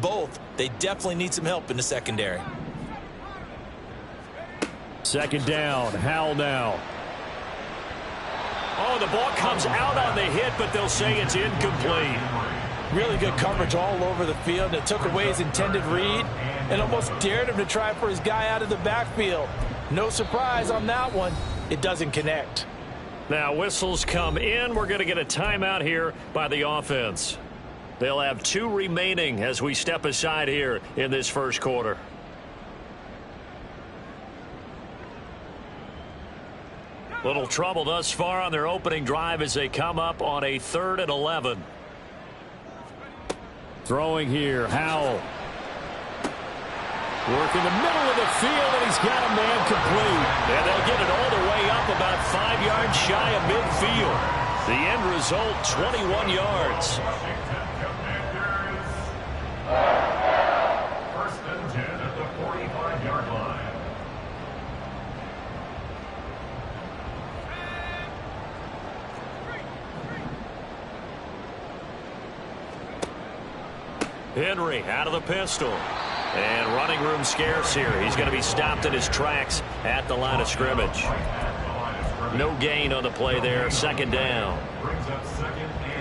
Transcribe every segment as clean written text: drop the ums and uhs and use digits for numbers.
Both, they definitely need some help in the secondary. Second down, Howell now. Oh, the ball comes out on the hit, but they'll say it's incomplete. Really good coverage all over the field. It took away his intended read and almost dared him to try for his guy out of the backfield. No surprise on that one. It doesn't connect. Now whistles come in. We're going to get a timeout here by the offense. They'll have 2 remaining as we step aside here in this first quarter. Little trouble thus far on their opening drive as they come up on a 3rd and 11. Throwing here, Howell. Working the middle of the field, and he's got a man complete. And they'll get it all the way up about 5 yards shy of midfield. The end result, 21 yards. First and 10 at the 45-yard line. Henry out of the pistol. And running room scarce here. He's going to be stopped in his tracks at the line of scrimmage. No gain on the play there. Second down.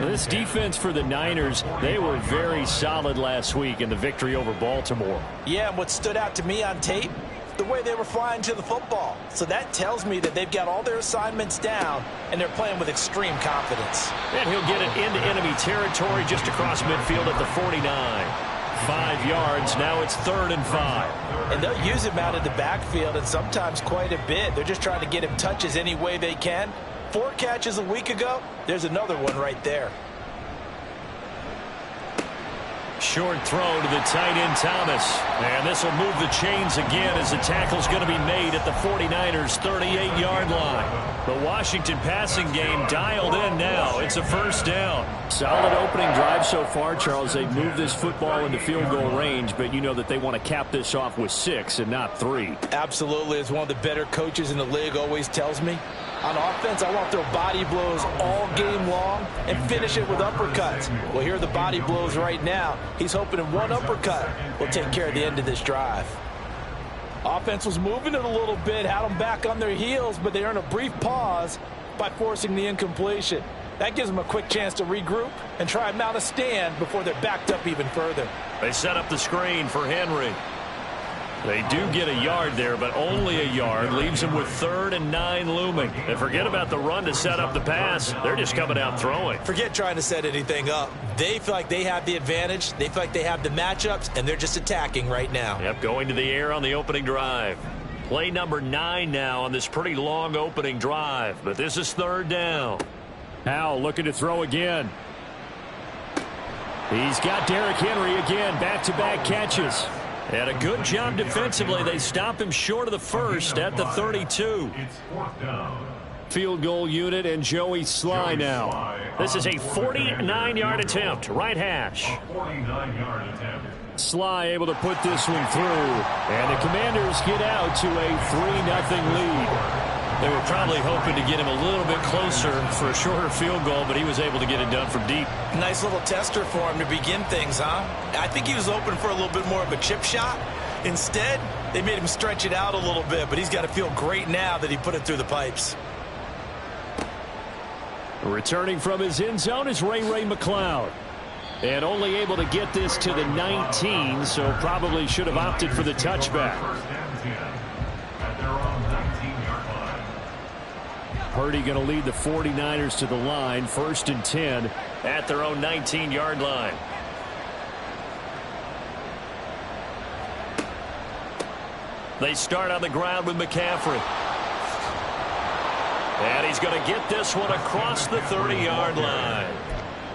This defense for the Niners, they were very solid last week in the victory over Baltimore. Yeah, and what stood out to me on tape, the way they were flying to the football. So that tells me that they've got all their assignments down, and they're playing with extreme confidence. And he'll get it into enemy territory just across midfield at the 49. 5 yards. Now it's 3rd and 5. And they'll use him out of the backfield, and sometimes quite a bit. They're just trying to get him touches any way they can. 4 catches a week ago. There's another one right there. Short throw to the tight end, Thomas. And this will move the chains again as the tackle's going to be made at the 49ers' 38-yard line. The Washington passing game dialed in now. It's a first down. Solid opening drive so far, Charles. They've moved this football into field goal range, but you know that they want to cap this off with 6 and not 3. Absolutely. As one of the better coaches in the league always tells me, on offense, I want to throw body blows all game long and finish it with uppercuts. Well, here are the body blows right now. He's hoping in one uppercut will take care of the end of this drive. Offense was moving it a little bit, had them back on their heels, but they earned a brief pause by forcing the incompletion. That gives them a quick chance to regroup and try and mount a stand before they're backed up even further. They set up the screen for Henry. They do get a yard there, but only a yard. Leaves them with 3rd and 9 looming. And forget about the run to set up the pass. They're just coming out throwing. Forget trying to set anything up. They feel like they have the advantage. They feel like they have the matchups, and they're just attacking right now. Yep, going to the air on the opening drive. Play number 9 now on this pretty long opening drive. But this is 3rd down. Howell looking to throw again. He's got Derrick Henry again. Back-to-back catches. And a good job defensively. They stop him short of the first at the 32. It's 4th down. Field goal unit and Joey Sly now. This is a 49-yard attempt. Right hash. 49-yard attempt. Sly able to put this one through. And the Commanders get out to a 3-0 lead. They were probably hoping to get him a little bit closer for a shorter field goal, but he was able to get it done from deep. Nice little tester for him to begin things, huh? I think he was open for a little bit more of a chip shot. Instead, they made him stretch it out a little bit, but he's got to feel great now that he put it through the pipes. Returning from his end zone is Ray McCloud. And only able to get this to the 19, so probably should have opted for the touchback. First and 10 at their own 19-yard line. Purdy going to lead the 49ers to the line. 1st and 10 at their own 19-yard line. They start on the ground with McCaffrey. And he's going to get this one across the 30-yard line.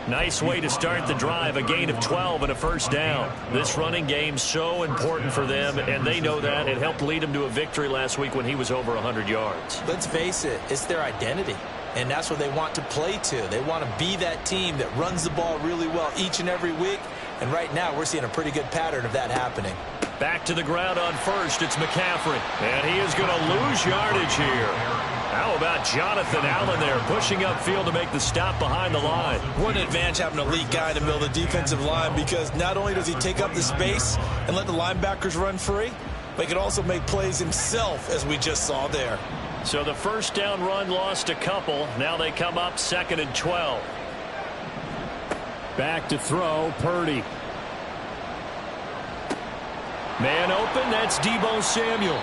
Nice way to start the drive, a gain of 12 and a first down. This running game so important for them, and they know that. It helped lead them to a victory last week when he was over 100 yards. Let's face it, it's their identity, and that's what they want to play to. They want to be that team that runs the ball really well each and every week, and right now we're seeing a pretty good pattern of that happening. Back to the ground on first, it's McCaffrey, and he is going to lose yardage here. How about Jonathan Allen there pushing upfield to make the stop behind the line? What an advantage having an elite guy in the middle of the defensive line, because not only does he take up the space and let the linebackers run free, but he can also make plays himself, as we just saw there. So the first down run lost a couple. Now they come up 2nd and 12. Back to throw, Purdy. Man open, that's Deebo Samuel.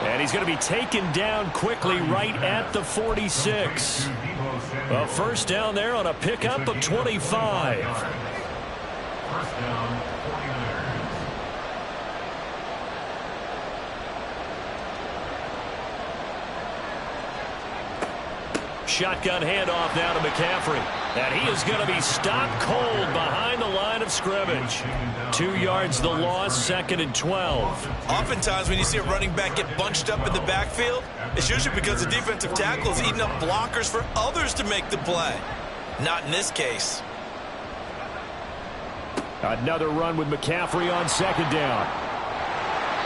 And he's going to be taken down quickly right at the 46. Well, first down there on a pickup of 25. First down, 49ers. Shotgun handoff now to McCaffrey. And he is going to be stopped cold behind the line of scrimmage. 2 yards the loss, 2nd and 12. Oftentimes when you see a running back get bunched up in the backfield, it's usually because the defensive tackle is eating up blockers for others to make the play. Not in this case. Another run with McCaffrey on 2nd down.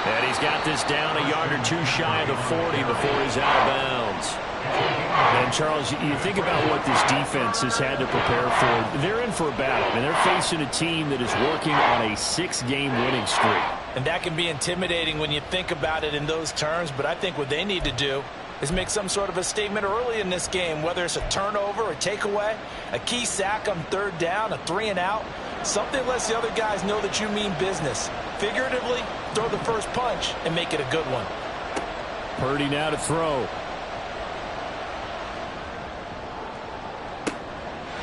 And he's got this down a yard or two shy of the 40 before he's out of bounds. And, Charles, you think about what this defense has had to prepare for. They're in for a battle, and they're facing a team that is working on a 6-game winning streak. And that can be intimidating when you think about it in those terms, but I think what they need to do is make some sort of a statement early in this game, whether it's a turnover, a takeaway, a key sack on 3rd down, a 3-and-out, something lets the other guys know that you mean business. Figuratively, throw the first punch and make it a good one. Purdy now to throw.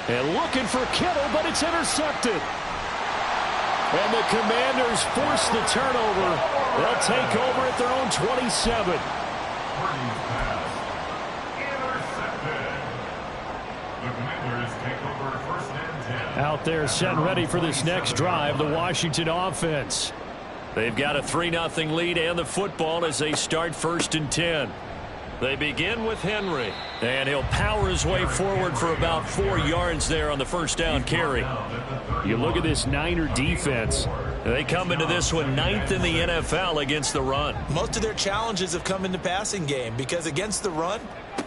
And looking for Kittle, but it's intercepted. And the Commanders force the turnover. They'll take over at their own 27. Purdy's pass. Intercepted. The Commanders take over 1st and 10. Out there set and ready for this next drive, the Washington offense. They've got a 3-0 lead and the football as they start 1st and 10. They begin with Henry. And he'll power his way forward for about 4 yards there on the first down carry. You look at this Niner defense. They come into this one 9th in the NFL against the run. Most of their challenges have come in the passing game because against the run,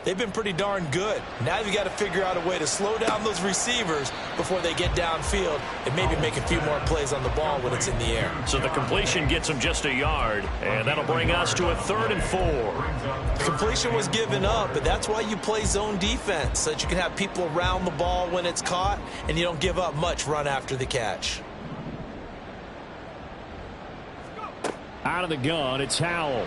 they've been pretty darn good. Now you've got to figure out a way to slow down those receivers before they get downfield and maybe make a few more plays on the ball when it's in the air. So the completion gets them just a yard, and that'll bring us to a 3rd and 4. Completion was given up, but that's why you play zone defense, so that you can have people around the ball when it's caught and you don't give up much run after the catch. Out of the gun, it's Howell.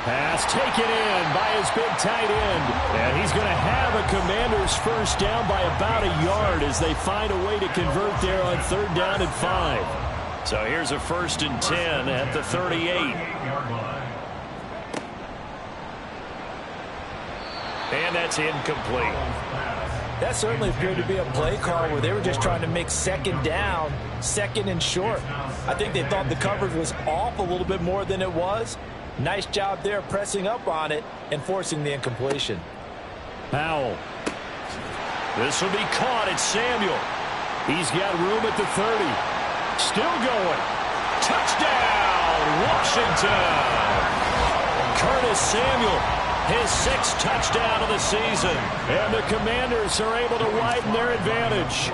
Pass taken in by his big tight end. And he's going to have a Commanders first down by about a yard as they find a way to convert there on 3rd down and 5. So here's a 1st and 10 at the 38. And that's incomplete. That certainly appeared to be a play call where they were just trying to make 2nd down, 2nd and short. I think they thought the coverage was off a little bit more than it was. Nice job there pressing up on it and forcing the incompletion. Powell. This will be caught. It's Samuel. He's got room at the 30. Still going. Touchdown, Washington. Curtis Samuel, his 6th touchdown of the season. And the Commanders are able to widen their advantage.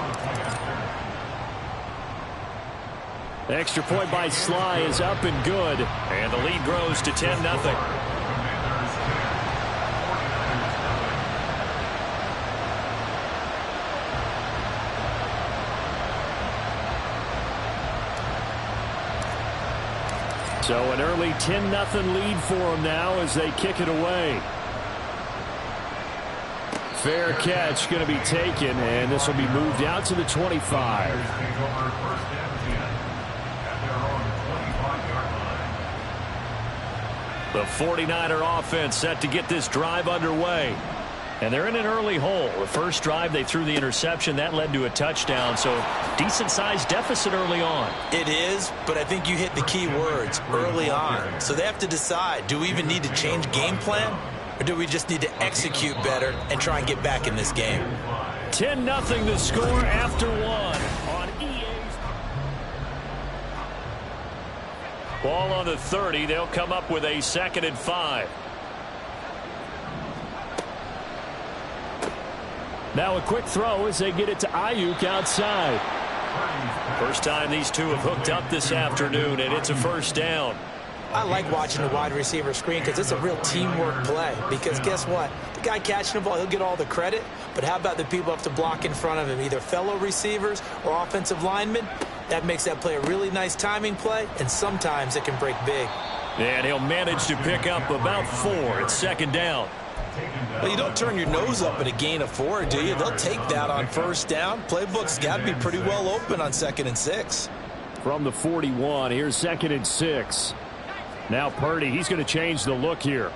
The extra point by Sly is up and good. And the lead grows to 10-0. So an early 10-0 lead for them now as they kick it away. Fair catch going to be taken, and this will be moved out to the 25. The 49er offense set to get this drive underway. And they're in an early hole. The first drive, they threw the interception. That led to a touchdown. So decent-sized deficit early on. It is, but I think you hit the key words, early on. So they have to decide, do we even need to change game plan? Or do we just need to execute better and try and get back in this game? 10-0 the score after one on EA's. Ball on the 30. They'll come up with a 2nd and 5. Now a quick throw as they get it to Ayuk outside. First time these two have hooked up this afternoon, and it's a first down. I like watching the wide receiver screen because it's a real teamwork play. Because guess what? The guy catching the ball, he'll get all the credit. But how about the people up to block in front of him, either fellow receivers or offensive linemen? That makes that play a really nice timing play, and sometimes it can break big. And he'll manage to pick up about 4. It's second down. Well, you don't turn your nose up at a gain of 4, do you? They'll take that on first down. Playbook's got to be pretty well open on 2nd and 6. From the 41, here's 2nd and 6. Now Purdy, he's going to change the look here.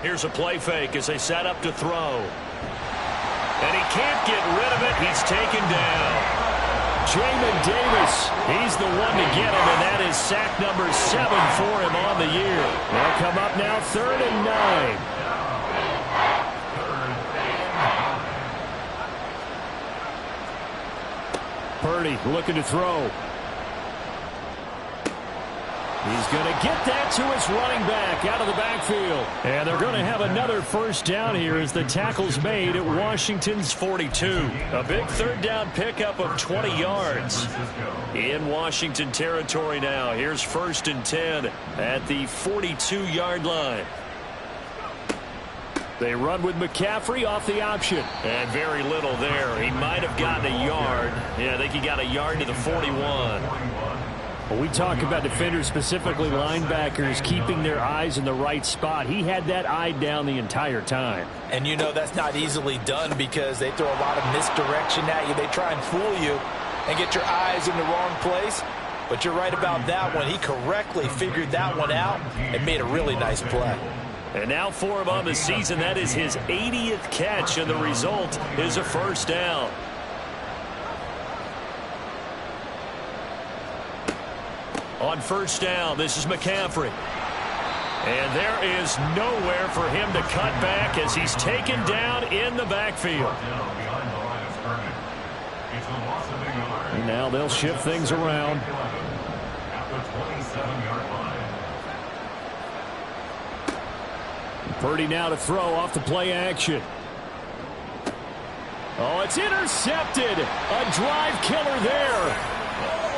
Here's a play fake as they set up to throw. And he can't get rid of it. He's taken down. Jamin Davis, he's the one to get him, and that is sack number 7 for him on the year. They'll come up now 3rd and 9. Purdy looking to throw. He's going to get that to his running back out of the backfield. And they're going to have another first down here as the tackle's made at Washington's 42. A big third down pickup of 20 yards. In Washington territory now. Here's 1st and 10 at the 42-yard line. They run with McCaffrey off the option. And very little there. He might have gotten a yard. Yeah, I think he got a yard to the 41. When we talk about defenders, specifically linebackers, keeping their eyes in the right spot, he had that eye down the entire time. And you know that's not easily done because they throw a lot of misdirection at you. They try and fool you and get your eyes in the wrong place. But you're right about that one. He correctly figured that one out and made a really nice play. And now for him on the season, that is his 80th catch, and the result is a first down. On first down, this is McCaffrey. And there is nowhere for him to cut back as he's taken down in the backfield. And now they'll shift things around. Purdy now to throw off the play action. Oh, it's intercepted. A drive killer there.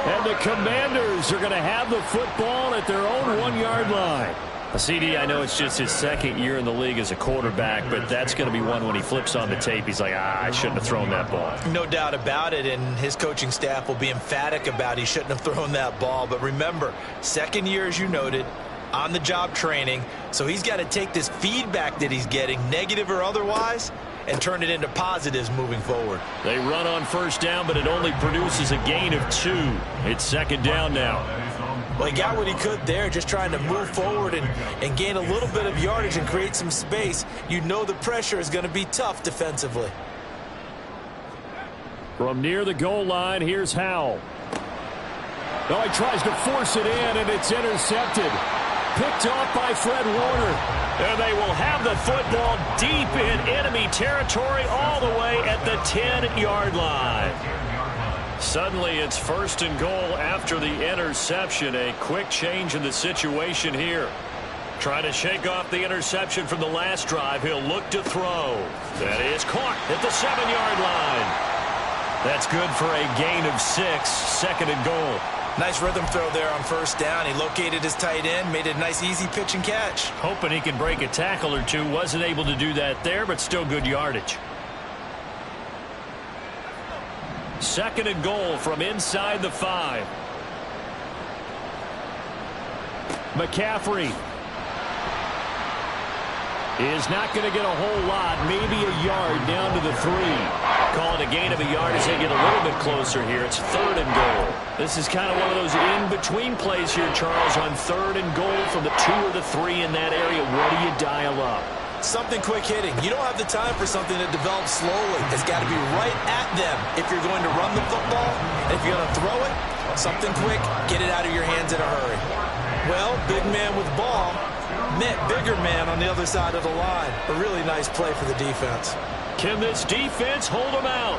And the Commanders are going to have the football at their own 1-yard line. CD, I know it's just his 2nd year in the league as a quarterback, but that's going to be one when he flips on the tape. He's like, I shouldn't have thrown that ball. No doubt about it, and his coaching staff will be emphatic about he shouldn't have thrown that ball. But remember, 2nd year, as you noted, on-the-job training, so he's got to take this feedback that he's getting, negative or otherwise, and turn it into positives moving forward. They run on first down, but it only produces a gain of 2. It's second down now. Well, he got what he could there, just trying to move forward and gain a little bit of yardage and create some space. You know the pressure is going to be tough defensively. From near the goal line, here's Howell. Oh, he tries to force it in, and it's intercepted. Picked off by Fred Warner. And they will have the football deep in enemy territory all the way at the 10-yard line. Suddenly it's 1st and goal after the interception. A quick change in the situation here. Trying to shake off the interception from the last drive. He'll look to throw. That is caught at the 7-yard line. That's good for a gain of 6. 2nd and goal. Nice rhythm throw there on first down. He located his tight end, made a nice easy pitch and catch. Hoping he can break a tackle or two. Wasn't able to do that there, but still good yardage. 2nd and goal from inside the 5. McCaffrey is not going to get a whole lot, maybe a yard down to the 3. Call it a gain of a yard as they get a little bit closer here. It's 3rd and goal. This is kind of one of those in-between plays here, Charles, on 3rd and goal from the 2 or the 3 in that area. What do you dial up? Something quick hitting. You don't have the time for something that develops slowly. It's got to be right at them if you're going to run the football. And if you're going to throw it, something quick, get it out of your hands in a hurry. Well, big man with ball met bigger man on the other side of the line. A really nice play for the defense. Can this defense hold them out?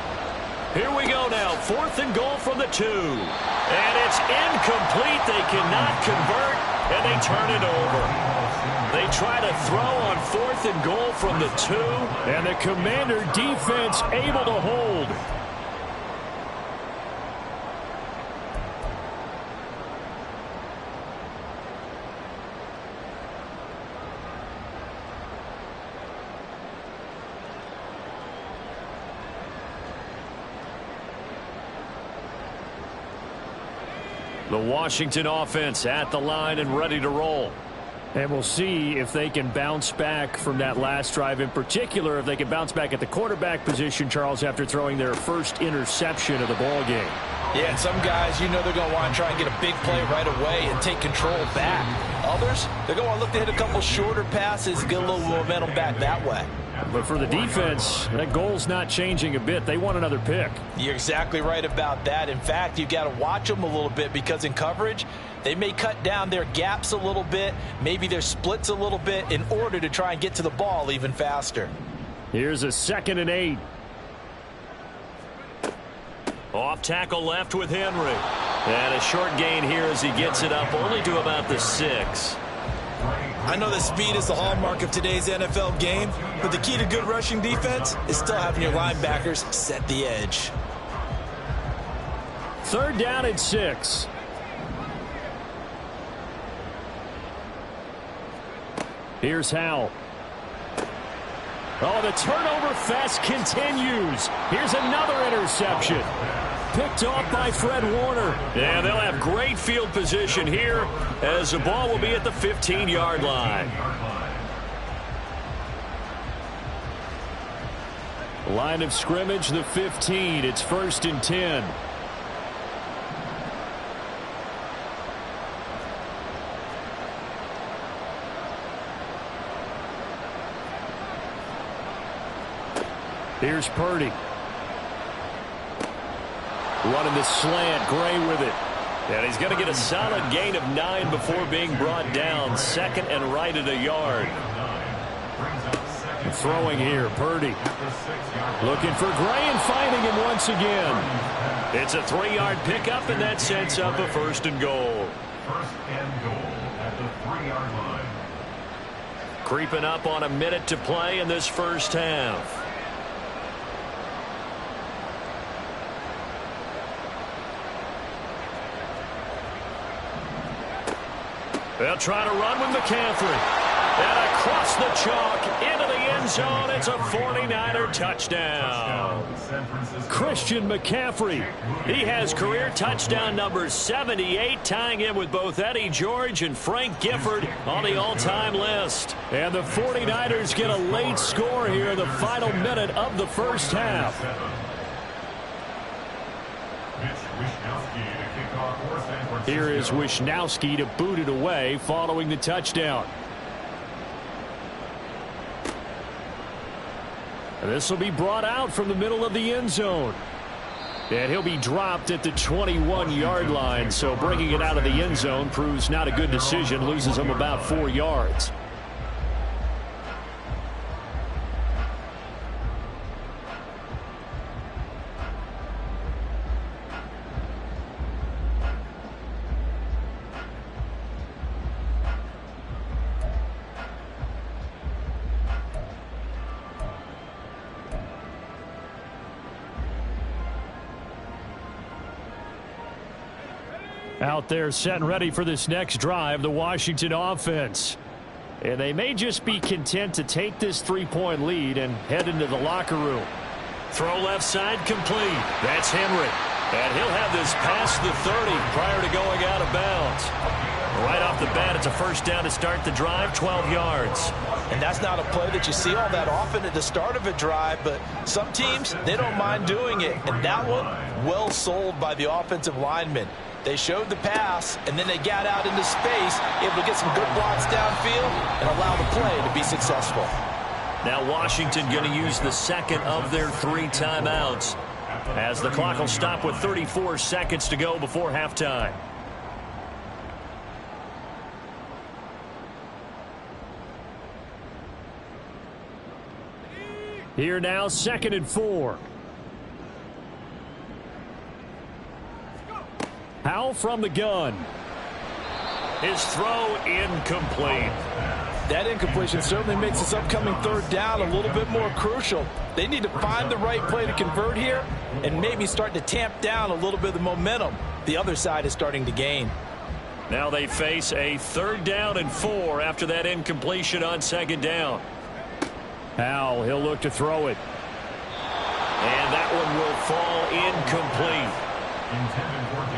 Here we go now. 4th and goal from the 2. And it's incomplete. They cannot convert, and they turn it over. They try to throw on 4th and goal from the 2. And the Commander defense able to hold. The Washington offense at the line and ready to roll. And we'll see if they can bounce back from that last drive, in particular if they can bounce back at the quarterback position, Charles, after throwing their first interception of the ball game. Yeah, and some guys, you know they're going to want to try and get a big play right away and take control back. Others, they're going to look to hit a couple shorter passes, get a little momentum back that way. But for the defense, that goal's not changing a bit. They want another pick. You're exactly right about that. In fact, you've got to watch them a little bit because in coverage, they may cut down their gaps a little bit, maybe their splits a little bit in order to try and get to the ball even faster. Here's a 2nd and 8. Off tackle left with Henry. And a short gain here as he gets it up only to about the 6. I know that speed is the hallmark of today's NFL game, but the key to good rushing defense is still having your linebackers set the edge. 3rd down and 6. Here's Howell. Oh, the turnover fest continues. Here's another interception. Picked off by Fred Warner. Yeah, they'll have great field position here as the ball will be at the 15-yard line. Line of scrimmage, the 15. It's 1st and 10. Here's Purdy. Running the slant, Gray with it. And he's going to get a solid gain of 9 before being brought down. 2nd and right at a yard. Throwing here, Purdy. Looking for Gray and finding him once again. It's a 3-yard pickup, and that sets up a 1st and goal. 1st and goal at the 3-yard line. Creeping up on a minute to play in this first half. They'll try to run with McCaffrey. And across the chalk into the end zone. It's a 49er touchdown. Christian McCaffrey. He has career touchdown number 78, tying him with both Eddie George and Frank Gifford on the all-time list. And the 49ers get a late score here in the final minute of the first half. Here is Wishnowsky to boot it away following the touchdown. And this will be brought out from the middle of the end zone. And he'll be dropped at the 21-yard line. So bringing it out of the end zone proves not a good decision. Loses him about 4 yards. Out there set and ready for this next drive, the Washington offense. And they may just be content to take this 3-point lead and head into the locker room. Throw left side complete. That's Henry. And he'll have this past the 30 prior to going out of bounds. Right off the bat, it's a first down to start the drive, 12 yards. And that's not a play that you see all that often at the start of a drive, but some teams, they don't mind doing it. And that one, well sold by the offensive lineman. They showed the pass, and then they got out into space, able to get some good blocks downfield and allow the play to be successful. Now Washington going to use the second of their 3 timeouts as the clock will stop with 34 seconds to go before halftime. Here now, 2nd and 4. Howell from the gun. His throw incomplete. That incompletion certainly makes this upcoming third down a little bit more crucial. They need to find the right play to convert here and maybe start to tamp down a little bit of the momentum the other side is starting to gain. Now they face a 3rd down and 4 after that incompletion on 2nd down. Howell, he'll look to throw it. And that one will fall incomplete.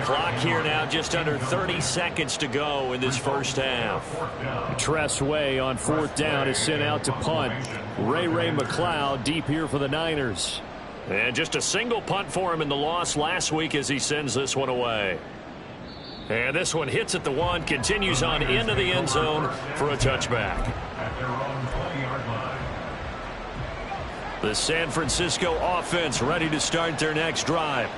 Clock here now just under 30 seconds to go in this first half. Tress Way on 4th down is sent out to punt. Ray McCloud deep here for the Niners. And just a single punt for him in the loss last week as he sends this one away. And this one hits at the 1, continues on into the end zone for a touchback. The San Francisco offense ready to start their next drive.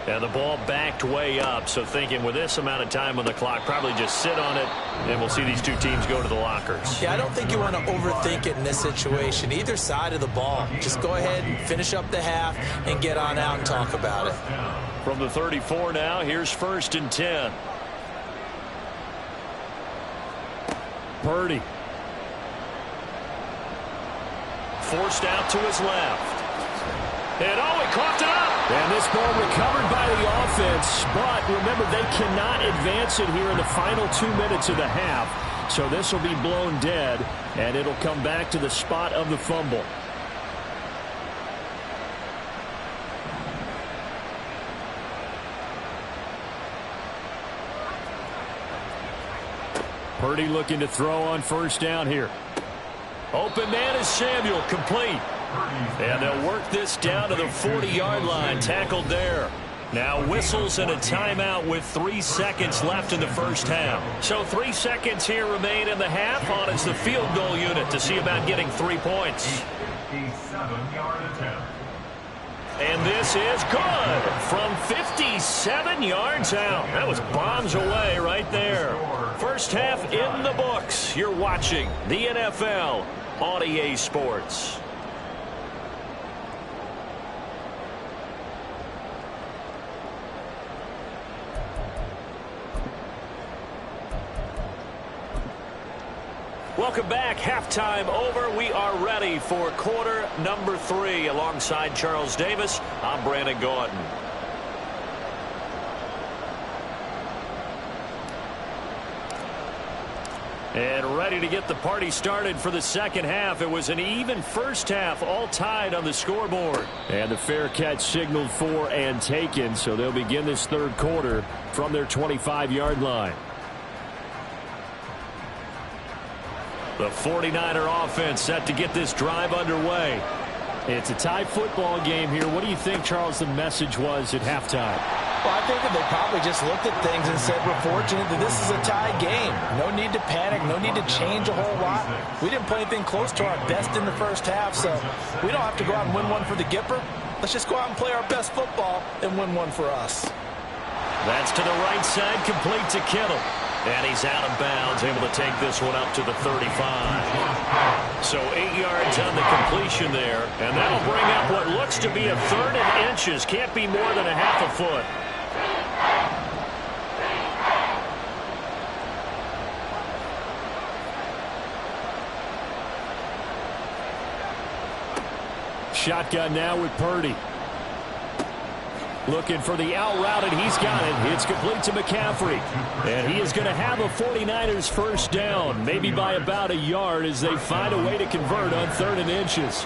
And the ball backed way up, so thinking with this amount of time on the clock, probably just sit on it, and we'll see these two teams go to the lockers. Yeah, I don't think you want to overthink it in this situation. Either side of the ball. Just go ahead and finish up the half and get on out and talk about it. From the 34 now, here's 1st and 10. Purdy. Forced out to his left. And he coughed it up. And this ball recovered by the offense, but remember, they cannot advance it here in the final 2 minutes of the half. So this will be blown dead, and it'll come back to the spot of the fumble. Purdy looking to throw on 1st down here. Open man is Samuel, complete. And they'll work this down to the 40-yard line, tackled there. Now whistles and a timeout with 3 seconds left in the first half. So 3 seconds here remain in the half on as the field goal unit to see about getting 3 points. 57-yard attempt. And this is good from 57 yards out. That was bombs away right there. First half in the books. You're watching the NFL on EA Sports. Welcome back. Halftime over. We are ready for quarter number 3. Alongside Charles Davis, I'm Brandon Gaudin. And ready to get the party started for the second half. It was an even first half, all tied on the scoreboard. And the fair catch signaled for and taken, so they'll begin this third quarter from their 25-yard line. The 49er offense set to get this drive underway. It's a tie football game here. What do you think, Charles, the message was at halftime? Well, I think that they probably just looked at things and said, we're fortunate that this is a tie game. No need to panic. No need to change a whole lot. We didn't play anything close to our best in the first half, so we don't have to go out and win one for the Gipper. Let's just go out and play our best football and win one for us. That's to the right side, complete to Kittle. And he's out of bounds, able to take this one up to the 35. So 8 yards on the completion there. And that'll bring up what looks to be a 3rd and inches. Can't be more than a half a foot. Shotgun now with Purdy. Looking for the out route, and he's got it. It's complete to McCaffrey. And he is going to have a 49ers first down, maybe by about a yard as they find a way to convert on 3rd and inches.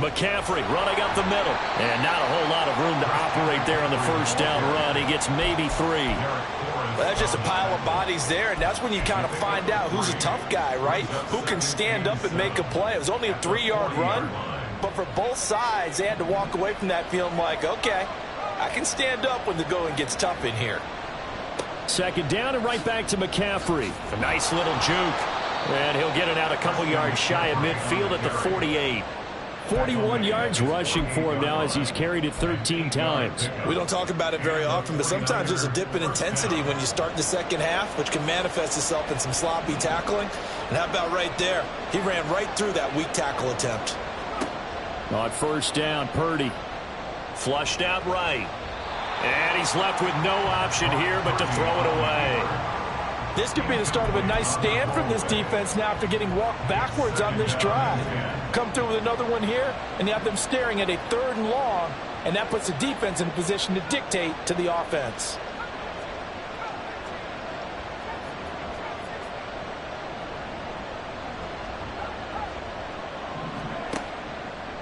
McCaffrey running up the middle. And not a whole lot of room to operate there on the first down run. He gets maybe 3. Well, that's just a pile of bodies there, and that's when you kind of find out who's a tough guy, right? Who can stand up and make a play. It was only a 3-yard run. But for both sides, they had to walk away from that feeling like, okay, I can stand up when the going gets tough in here. Second down and right back to McCaffrey. A nice little juke. And he'll get it out a couple yards shy of midfield at the 48. 41 yards rushing for him now as he's carried it 13 times. We don't talk about it very often, but sometimes there's a dip in intensity when you start the second half, which can manifest itself in some sloppy tackling. And how about right there? He ran right through that weak tackle attempt. On first down, Purdy. Flushed out right. And he's left with no option here but to throw it away. This could be the start of a nice stand from this defense now after getting walked backwards on this drive. Come through with another one here, and you have them staring at a 3rd and long, and that puts the defense in a position to dictate to the offense.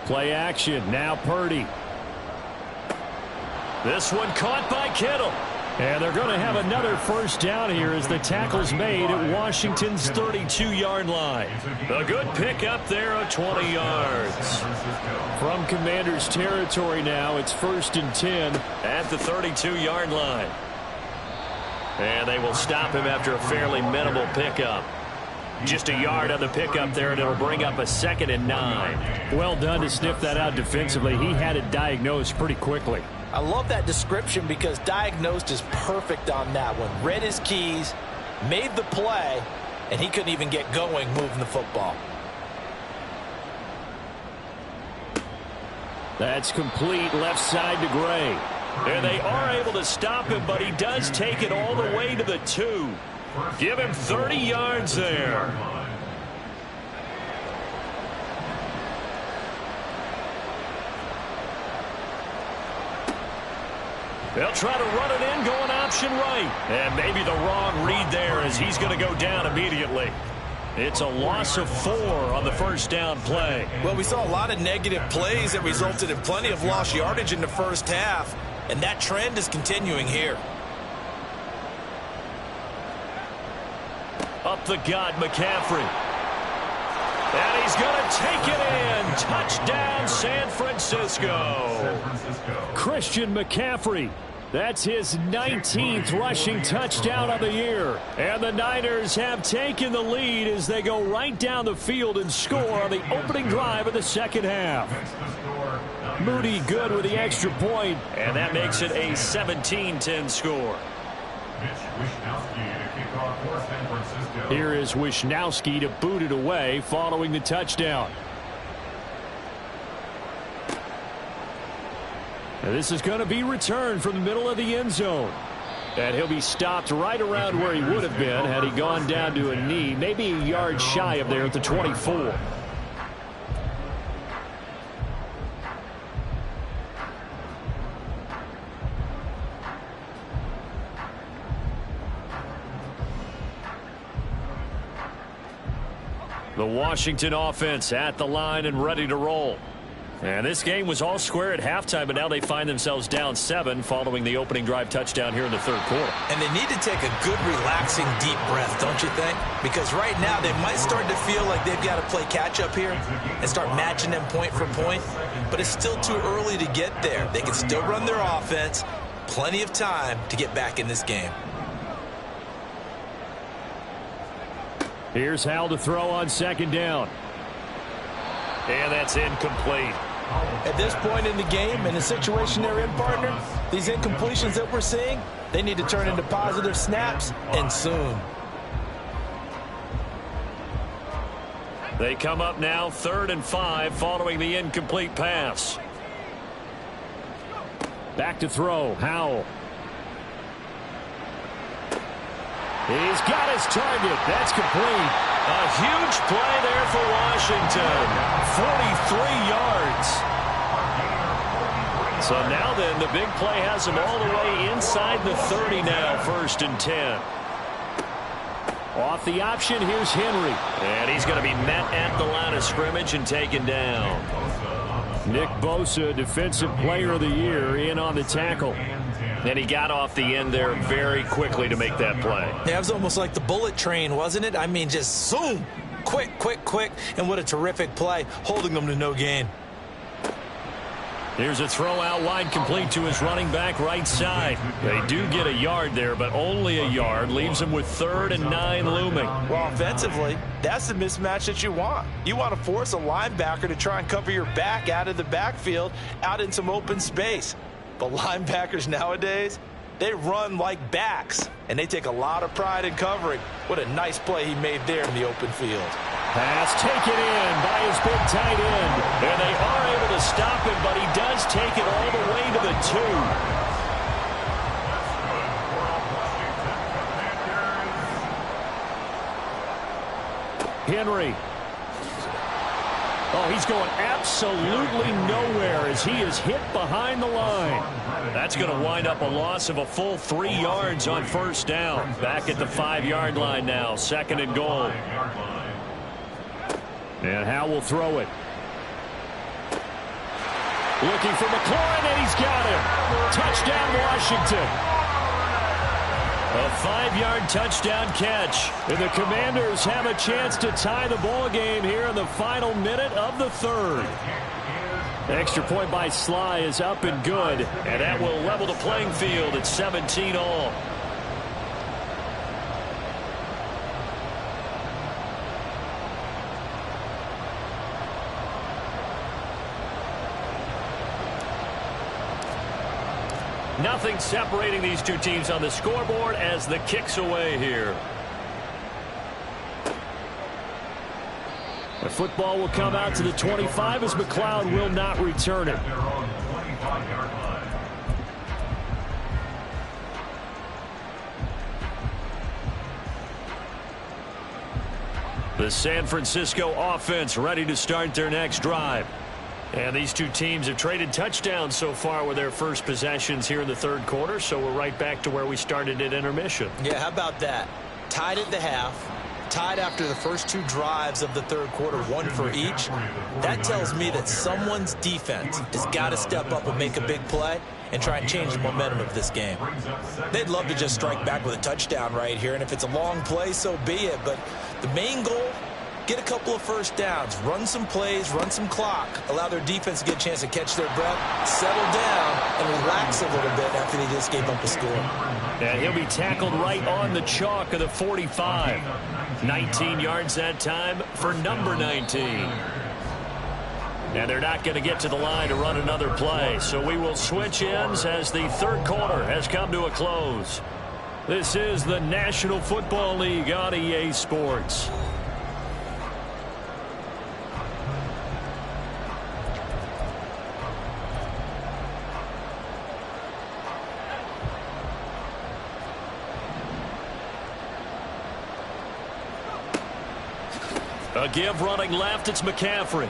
Play action. Now Purdy. This one caught by Kittle. And they're going to have another first down here as the tackle's made at Washington's 32-yard line. A good pickup there of 20 yards. From Commanders territory now, it's 1st and 10. At the 32-yard line. And they will stop him after a fairly minimal pickup. Just a yard on the pickup there, and it'll bring up a 2nd and 9. Well done to sniff that out defensively. He had it diagnosed pretty quickly. I love that description because diagnosed is perfect on that one. Read his keys, made the play, and he couldn't even get going moving the football. That's complete left side to Gray. And they are able to stop him, but he does take it all the way to the 2. Give him 30 yards there. They'll try to run it in, going option right. And maybe the wrong read there as he's going to go down immediately. It's a loss of 4 on the first down play. Well, we saw a lot of negative plays that resulted in plenty of lost yardage in the first half, and that trend is continuing here. Up the gut, McCaffrey. And he's going to take it in. Touchdown, San Francisco. Christian McCaffrey. That's his 19th rushing touchdown of the year. And the Niners have taken the lead as they go right down the field and score on the opening drive of the second half. Moody good with the extra point. And that makes it a 17-10 score. Here is Wishnowsky to boot it away following the touchdown. Now this is going to be returned from the middle of the end zone. And he'll be stopped right around where he would have been had he gone down to a knee, maybe a yard shy of there at the 24. The Washington offense at the line and ready to roll. And this game was all square at halftime, but now they find themselves down 7 following the opening drive touchdown here in the 3rd quarter. And they need to take a good, relaxing, deep breath, don't you think? Because right now they might start to feel like they've got to play catch-up here and start matching them point for point. But it's still too early to get there. They can still run their offense. Plenty of time to get back in this game. Here's Howell to throw on 2nd down. And that's incomplete. At this point in the game, in the situation they're in, partner, these incompletions that we're seeing, they need to turn into positive snaps, and soon. They come up now 3rd and 5 following the incomplete pass. Back to throw, Howell. He's got his target. That's complete. A huge play there for Washington. 43 yards. So now then, the big play has him all the way inside the 30 now, 1st and 10. Off the option, here's Henry. And he's going to be met at the line of scrimmage and taken down. Nick Bosa, Defensive Player of the Year, in on the tackle. And he got off the end there very quickly to make that play. Yeah, it was almost like the bullet train, wasn't it? I mean, just zoom. Quick, quick, quick. And what a terrific play, holding them to no gain. Here's a throw out wide, complete to his running back right side. They do get a yard there, but only a yard. Leaves them with 3rd and 9 looming. Well, offensively, that's the mismatch that you want. You want to force a linebacker to try and cover your back out of the backfield, out in some open space. But linebackers nowadays, they run like backs, and they take a lot of pride in covering. What a nice play he made there in the open field. Pass taken in by his big tight end. And they are able to stop him, but he does take it all the way to the 2. Henry. Oh, he's going absolutely nowhere as he is hit behind the line. That's going to wind up a loss of a full 3 yards on first down. Back at the 5-yard line now, 2nd and goal. And Howe will throw it. Looking for McLaurin, and he's got him. Touchdown, Washington. A 5-yard touchdown catch. And the Commanders have a chance to tie the ball game here in the final minute of the 3rd. The extra point by Sly is up and good. And that will level the playing field at 17 all. Nothing separating these two teams on the scoreboard as the kick's away here. The football will come out to the 25 as McLeod will not return it. The San Francisco offense ready to start their next drive. And these two teams have traded touchdowns so far with their first possessions here in the 3rd quarter, so we're right back to where we started at intermission. Yeah, how about that? Tied at the half, tied after the first 2 drives of the 3rd quarter, 1 for each. That tells me that someone's defense has got to step up and make a big play and try and change the momentum of this game. They'd love to just strike back with a touchdown right here, and if it's a long play, so be it. But the main goal, get a couple of first downs, run some plays, run some clock, allow their defense to get a chance to catch their breath, settle down, and relax a little bit after they just gave up a score. And he'll be tackled right on the chalk of the 45. 19 yards that time for number 19. And they're not going to get to the line to run another play, so we will switch ends as the 3rd quarter has come to a close. This is the National Football League on EA Sports. A give running left, it's McCaffrey.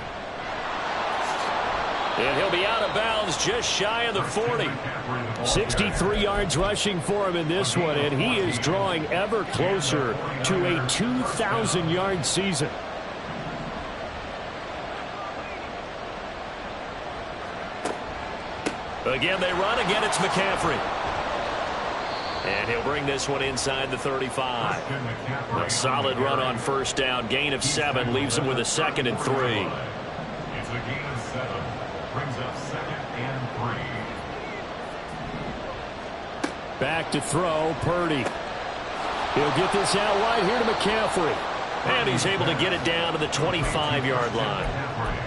And he'll be out of bounds just shy of the 40. 63 yards rushing for him in this one, and he is drawing ever closer to a 2,000-yard season. Again, they run. Again, it's McCaffrey. And he'll bring this one inside the 35. A solid run on first down. Gain of 7 leaves him with a 2nd and 3. It's a gain of 7. Brings up 2nd and 3. Back to throw, Purdy. He'll get this out wide here to McCaffrey. And he's able to get it down to the 25-yard line.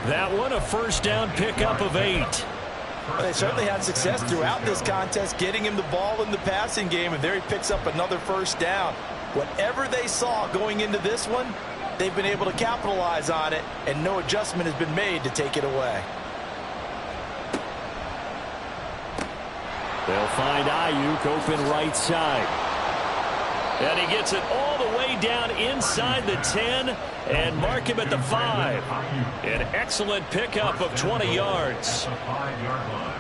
That one a first down pickup of 8. Well, they certainly had success throughout this contest getting him the ball in the passing game, and there he picks up another first down. Whatever they saw going into this one, they've been able to capitalize on it, and no adjustment has been made to take it away. They'll find Ayuk open right side. And he gets it all the way down inside the 10 and mark him at the 5. An excellent pickup of 20 yards. The 5-yard line.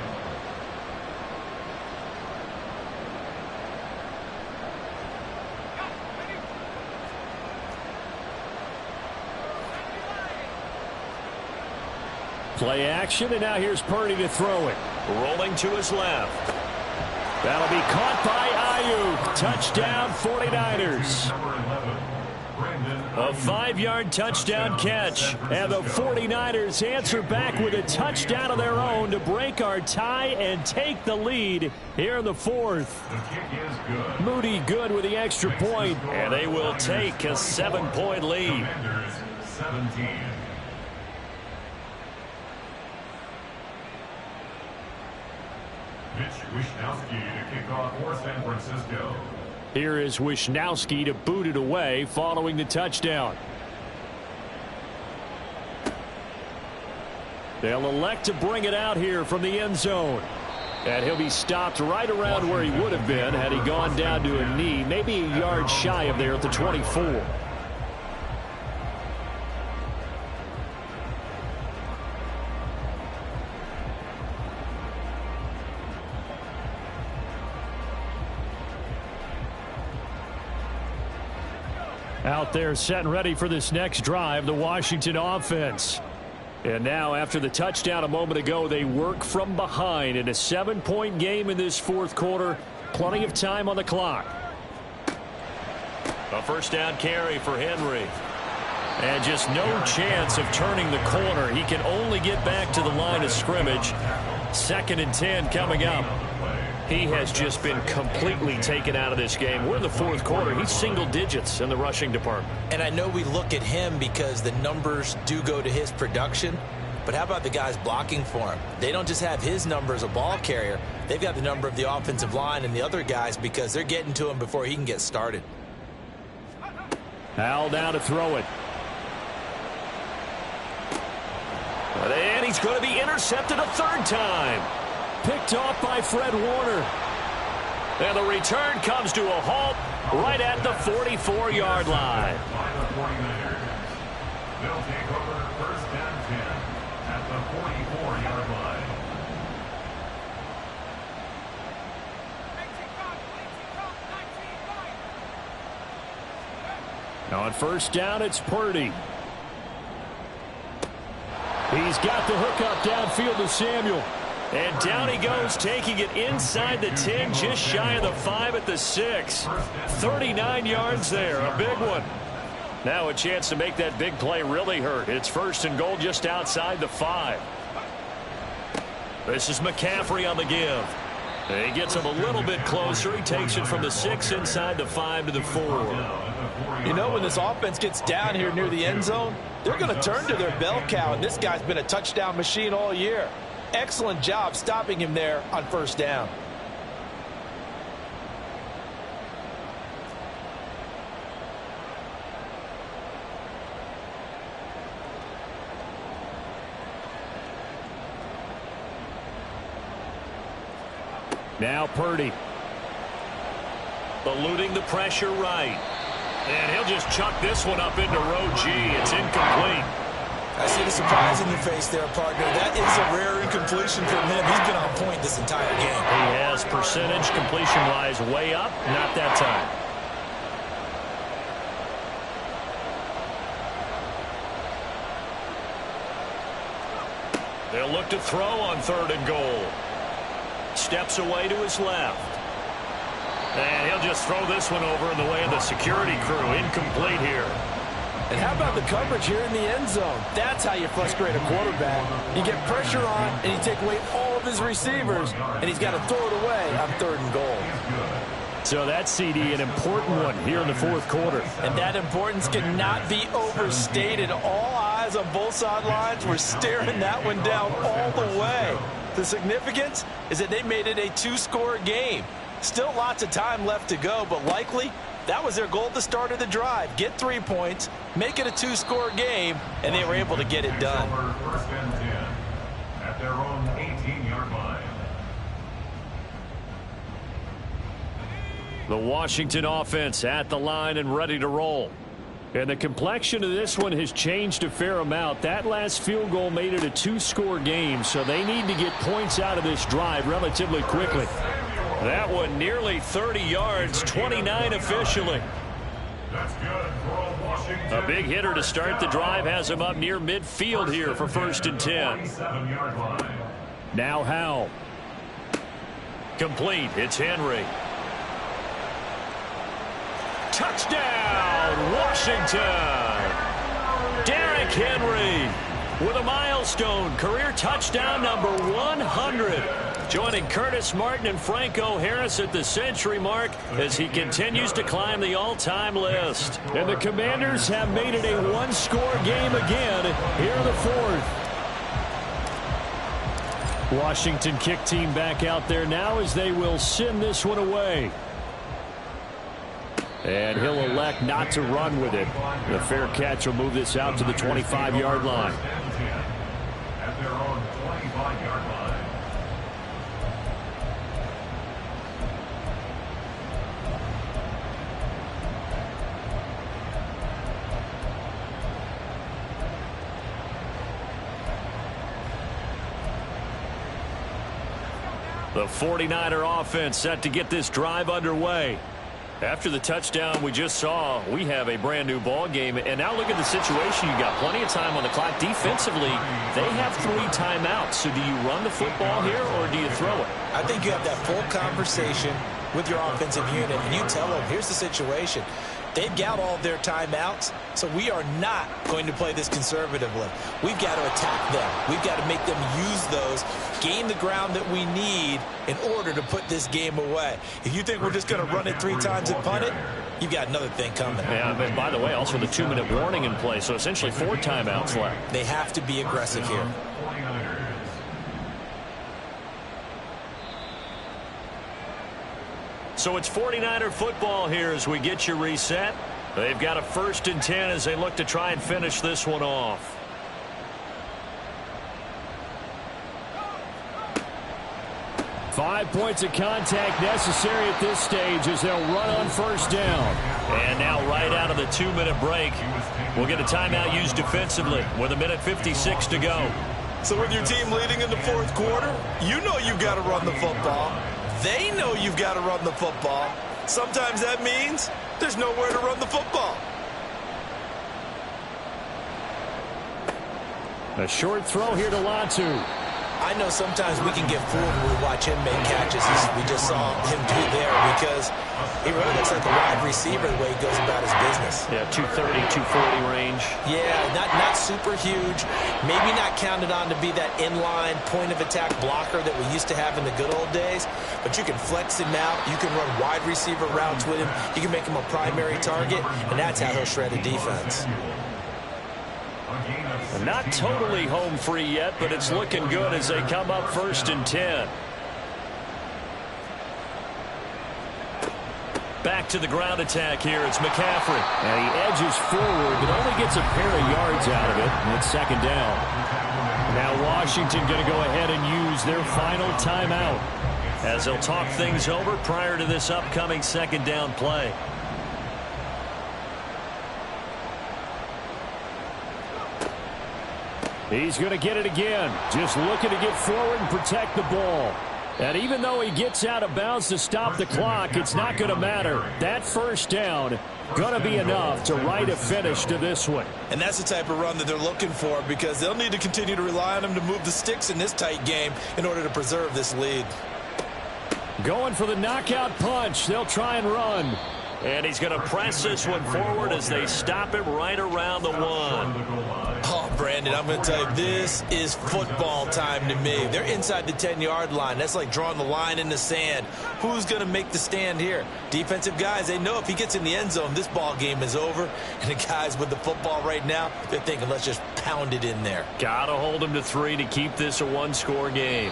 Play action, and now here's Purdy to throw it. Rolling to his left. That'll be caught by Ayuk. Touchdown, 49ers. A 5-yard touchdown catch. And the 49ers answer back with a touchdown of their own to break our tie and take the lead here in the 4th. The kick is good. Moody good with the extra point. And they will take a 7-point lead. Commanders 17. Mitch Wishnowsky to kick off for San Francisco. Here is Wishnowsky to boot it away following the touchdown. They'll elect to bring it out here from the end zone. And he'll be stopped right around where he would have been had he gone down to a knee, maybe a yard shy of there at the 24. Out there set and ready for this next drive, the Washington offense. And now after the touchdown a moment ago, they work from behind in a 7-point game in this fourth quarter. Plenty of time on the clock. A first down carry for Henry. And just no chance of turning the corner. He can only get back to the line of scrimmage. 2nd and 10 coming up. He has just been completely taken out of this game. We're in the fourth quarter. He's single digits in the rushing department. And I know we look at him because the numbers do go to his production. But how about the guys blocking for him? They don't just have his number as a ball carrier. They've got the number of the offensive line and the other guys because they're getting to him before he can get started. Howell down to throw it. And he's going to be intercepted a 3rd time. Picked off by Fred Warner. And the return comes to a halt right at the 44-yard line. They'll take over 1st and 10 at the 44-yard line. Now on 1st down, it's Purdy. He's got the hook up downfield to Samuel. And down he goes, taking it inside the 10, just shy of the 5 at the 6. 39 yards there, a big one. Now a chance to make that big play really hurt. It's 1st and goal just outside the 5. This is McCaffrey on the give. He gets him a little bit closer. He takes it from the 6 inside the 5 to the 4. You know, when this offense gets down here near the end zone, they're going to turn to their bell cow, and this guy's been a touchdown machine all year. Excellent job stopping him there on 1st down. Now Purdy. Eluding the pressure right. And he'll just chuck this one up into row G. It's incomplete. I see the surprise in your face there, partner. That is a rare incompletion from him. He's been on point this entire game. He has percentage completion-wise way up. Not that time. They'll look to throw on 3rd and goal. Steps away to his left. And he'll just throw this one over in the way of the security crew. Incomplete here. And how about the coverage here in the end zone? That's how you frustrate a quarterback. You get pressure on, and you take away all of his receivers, and he's got to throw it away on 3rd and goal. So that's, CD, an important one here in the fourth quarter. And that importance cannot be overstated. All eyes on both sidelines were staring that one down all the way. The significance is that they made it a 2-score game. Still lots of time left to go, but likely that was their goal at the start of the drive. Get 3 points, make it a 2-score game, and they were able to get it done. 1st and 10 at their own 18-yard line. The Washington offense at the line and ready to roll. And the complexion of this one has changed a fair amount. That last field goal made it a 2-score game, so they need to get points out of this drive relatively quickly. That one nearly 30 yards, 29 officially. That's good for Washington. A big hitter to start the drive has him up near midfield here for 1st and 10. 27-yard line. Now Howell. Complete. It's Henry. Touchdown, Washington! Derrick Henry with a milestone career touchdown number 100. Joining Curtis Martin and Franco Harris at the century mark as he continues to climb the all-time list. And the Commanders have made it a 1-score game again here in the fourth. Washington kick team back out there now as they will send this one away. And he'll elect not to run with it. The fair catch will move this out to the 25-yard line. At their own 25-yard line. The 49er offense set to get this drive underway. After the touchdown we just saw, we have a brand new ball game. And now look at the situation. You got plenty of time on the clock. Defensively, they have 3 timeouts. So do you run the football here or do you throw it? I think you have that full conversation with your offensive unit, and you tell them, here's the situation. They've got all their timeouts, so we are not going to play this conservatively. We've got to attack them. We've got to make them use those, gain the ground that we need in order to put this game away. If you think we're just going to run it 3 times and punt it, you've got another thing coming. Yeah, and by the way, also the 2-minute warning in play, so essentially 4 timeouts left. They have to be aggressive here. So it's 49er football here as we get you reset. They've got a 1st and 10 as they look to try and finish this one off. Five points of contact necessary at this stage as they'll run on 1st down. And now right out of the 2-minute break, we'll get a timeout used defensively with 1:56 to go. So with your team leading in the 4th quarter, you know you've got to run the football. They know you've got to run the football. Sometimes that means there's nowhere to run the football. A short throw here to Latu. I know sometimes we can get fooled when we watch him make catches. We just saw him do there because he really looks like a wide receiver the way he goes about his business. Yeah, 230, 240 range. Yeah, not super huge. Maybe not counted on to be that inline point-of-attack blocker that we used to have in the good old days. But you can flex him out. You can run wide receiver routes with him. You can make him a primary target, and that's how he'll shred a defense. Not totally home free yet, but it's looking good as they come up 1st and 10. Back to the ground attack here. It's McCaffrey. And he edges forward, but only gets a pair of yards out of it. And it's 2nd down. Now Washington going to go ahead and use their final timeout as they'll talk things over prior to this upcoming 2nd down play. He's going to get it again. Just looking to get forward and protect the ball. And even though he gets out of bounds to stop the clock, it's not going to matter. That 1st down going to be enough to write a finish to this one. And that's the type of run that they're looking for because they'll need to continue to rely on him to move the sticks in this tight game in order to preserve this lead. Going for the knockout punch. They'll try and run. And he's going to press this one forward as they stop him right around the 1. Oh, Brandon, I'm going to tell you, this is football time to me. They're inside the 10-yard line. That's like drawing the line in the sand. Who's going to make the stand here? Defensive guys, they know if he gets in the end zone, this ball game is over. And the guys with the football right now, they're thinking, let's just pound it in there. Got to hold him to 3 to keep this a 1-score game.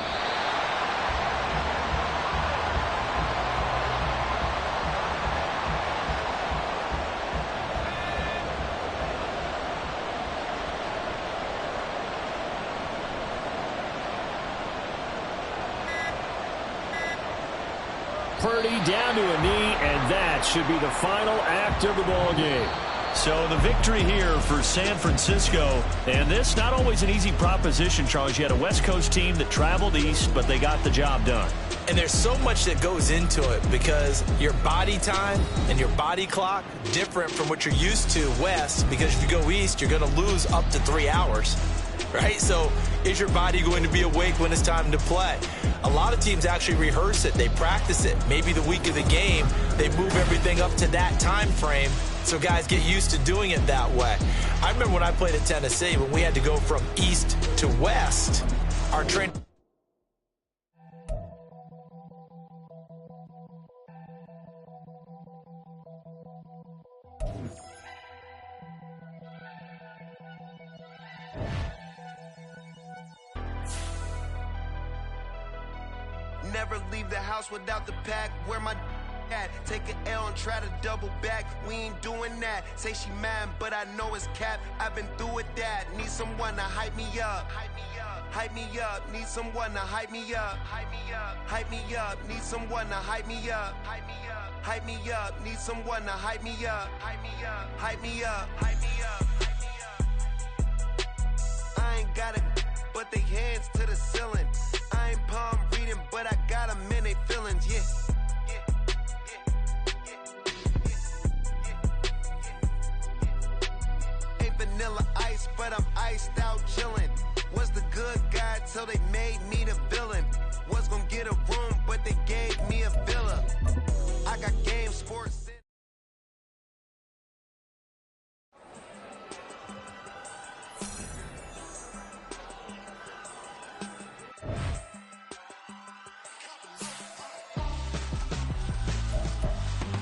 Purdy down to a knee, and that should be the final act of the ball game. So the victory here for San Francisco, and this not always an easy proposition, Charles. You had a West Coast team that traveled east, but they got the job done. And there's so much that goes into it because your body time and your body clock different from what you're used to west, because if you go east, you're going to lose up to 3 hours, right? So is your body going to be awake when it's time to play? A lot of teams actually rehearse it. They practice it. Maybe the week of the game, they move everything up to that time frame so guys get used to doing it that way. I remember when I played at Tennessee, when we had to go from east to west, our training... Never leave the house without the pack. Where my at? Take an L and try to double back. We ain't doing that. Say she mad, but I know it's cap. I've been through with that. Need someone to hype me up. Hype me up. Need someone to hype me up. Hype me up. Need someone to hype me up. Hype me up. Need someone to hype me up. Hype me up. I ain't got it, but they hands to the ceiling. I ain't palm reading, but I got them in they feelings, yeah. iced out chillin'. Was the good guy till they made me the villain. Was gonna get a room, but they gave me a villa. I got game sports.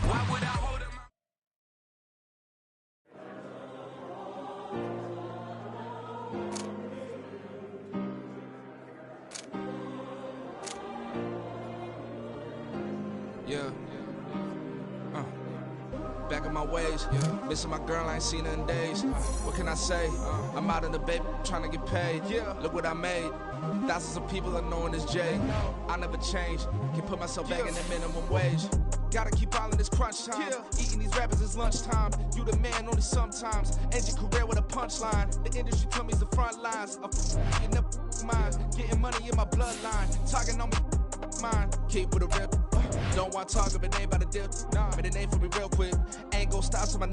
Why would I hold him? Yeah. Back in my ways. Missing my girl, I ain't seen her in days. What can I say? I'm out in the baby trying to get paid. Look what I made. Thousands of people are knowing this Jay. I never change. Can put myself back in the minimum wage. Gotta keep all in this crunch time. Eating these rappers is lunchtime. You the man only sometimes. End your career with a punchline. The industry tell me the front lines. You never mind. Getting money in my bloodline. Talking on me. Mine. Keep with a rip. Don't want to talk if it ain't about the dip. But it ain't for me real quick. Ain't gon' stop so my neck.